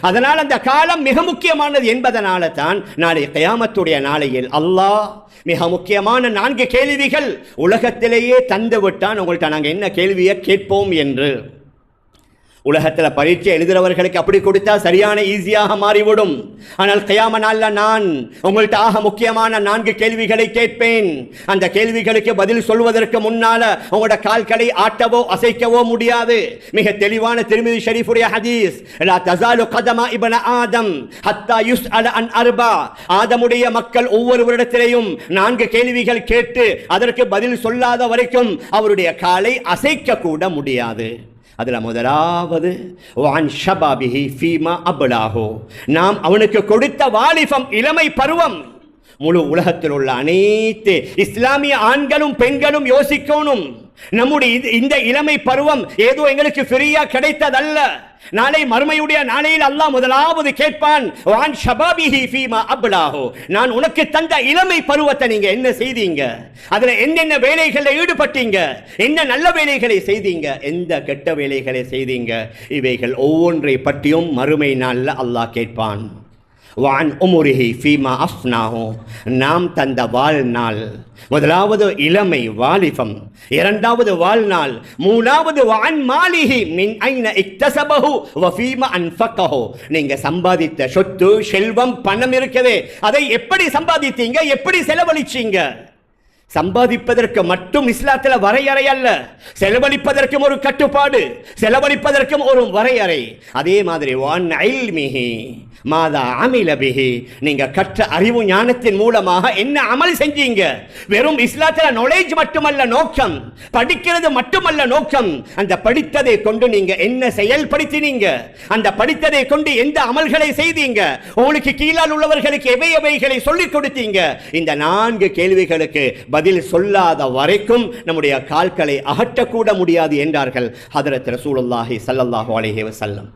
அதனால் அந்த காலம் மிக முக்கியமானது என்பதனால தான் நாளை கியாமத்துடைய நாளையில் அல்லாஹ் மிக முக்கியமான 4 கேள்விகள் உலகத்திலேயே தந்து விட்டான். உங்கள்கிட்ட நாங்கள் என்ன கேள்வியை கேட்போம் என்று. உலகத்தில் பரீட்சை எழுதுகிறவர்களுக்கு அப்படி கொடுத்தா சரியான ஈஸியாக மாறிவிடும். ஆனால் கியாம நாள்ல நான் உங்கள்கிட்ட ஆக முக்கியமான 4 கேள்விகளை கேட்பேன். அந்த கேள்விகளுக்கு பதில் சொல்வதற்கு முன்னால உங்களோட கால்களை ஆட்டவோ அசைக்கவோ முடியாது. மிக தெளிவான திர்மிதி ஷரீஃபுடைய ஹதீஸ், லா தஸாலு கதமா இப்ன ஆதம் ஹத்தா யுஸ்அல அன் அர்பா. ஆதமுடைய மக்கள் ஒவ்வொருவரிடத்திலேயும் 4 கேள்விகள் கேட்டு அதற்கு பதில் சொல்லாத வரைக்கும் அவருடைய காலை அசைக்க கூட முடியாது. அதில் முதலாவது வான் ஷபாபிஹி ஃபீமா அப்லாஹு, நாம் அவனுக்கு கொடுத்த வாலிபம், இளமை பருவம். முழு உலகத்தில் உள்ள அனைத்து இஸ்லாமிய ஆண்களும் பெண்களும் யோசிக்கணும், நம்முடைய இந்த இளமை பருவம் ஏதோ எங்களுக்கு ஃப்ரீயா கிடைத்ததல்ல. நாளை மறுமையுடைய நாளையில் அல்லாஹ் முதலாவது கேட்பான், வான் ஷபாபிஹி ஃபீமா அப்லாஹு, நான் உனக்கு தந்த இளமை பருவத்தை நீங்க என்ன செய்தீங்க, அதுல என்னென்ன வேலைகளில் ஈடுபட்டீங்க, என்ன நல்ல வேலைகளை செய்தீங்க, எந்த கெட்ட வேலைகளை செய்தீங்க, இவைகள் ஒவ்வொன்றை பற்றியும் மறுமை நாளில் அல்லாஹ் கேட்பான். வான் உமுரிஹி ஃபீமா அஃப்னாஹு, நாம் தந்த வாழ்நாள், முதலாவது இளமை வாலிபம், இரண்டாவது வாழ்நாள், மூணாவது வான் மாலிஹி மின் ஐன இக்தஸபஹு வ ஃபீமா அன்ஃபகஹு, நீங்க சம்பாதித்த சொத்து செல்வம் பணம் இருக்கவே அதை எப்படி சம்பாதித்தீங்க, எப்படி செலவழிச்சீங்க. சம்பாதிப்பதற்கு மட்டும் இஸ்லாத்தில் வரையறை அல்ல, செலவழிப்பதற்கும் ஒரு கட்டுப்பாடு, செலவழிப்பதற்கும் ஒரு வரையறை. அதே மாதிரி வான் இல்மிஹி மாதா அமில பிஹி, நீங்க கற்ற அறிவு ஞானத்தின் மூலமாக என்ன அமல் செஞ்சீங்க. வெறும் இஸ்லாத்தில் நாலேஜ் மட்டுமல்ல நோக்கம், படிக்கிறது மட்டுமல்ல நோக்கம், அந்த படித்ததை கொண்டு நீங்க என்ன செயல்படுத்தினீங்க, அந்த படித்ததை கொண்டு எந்த அமல்களை செய்தீங்க, உங்களுக்கு கீழால் உள்ளவர்களுக்கு எவைகளை சொல்லிக் கொடுத்தீங்க. இந்த 4 கேள்விகளுக்கு பதில் சொல்லாத வரைக்கும் நம்முடைய கால்களை அகற்றக்கூட முடியாது என்றார்கள் ஹதரத் ரசூலுல்லாஹி ஸல்லல்லாஹு அலைஹி வஸல்லம்.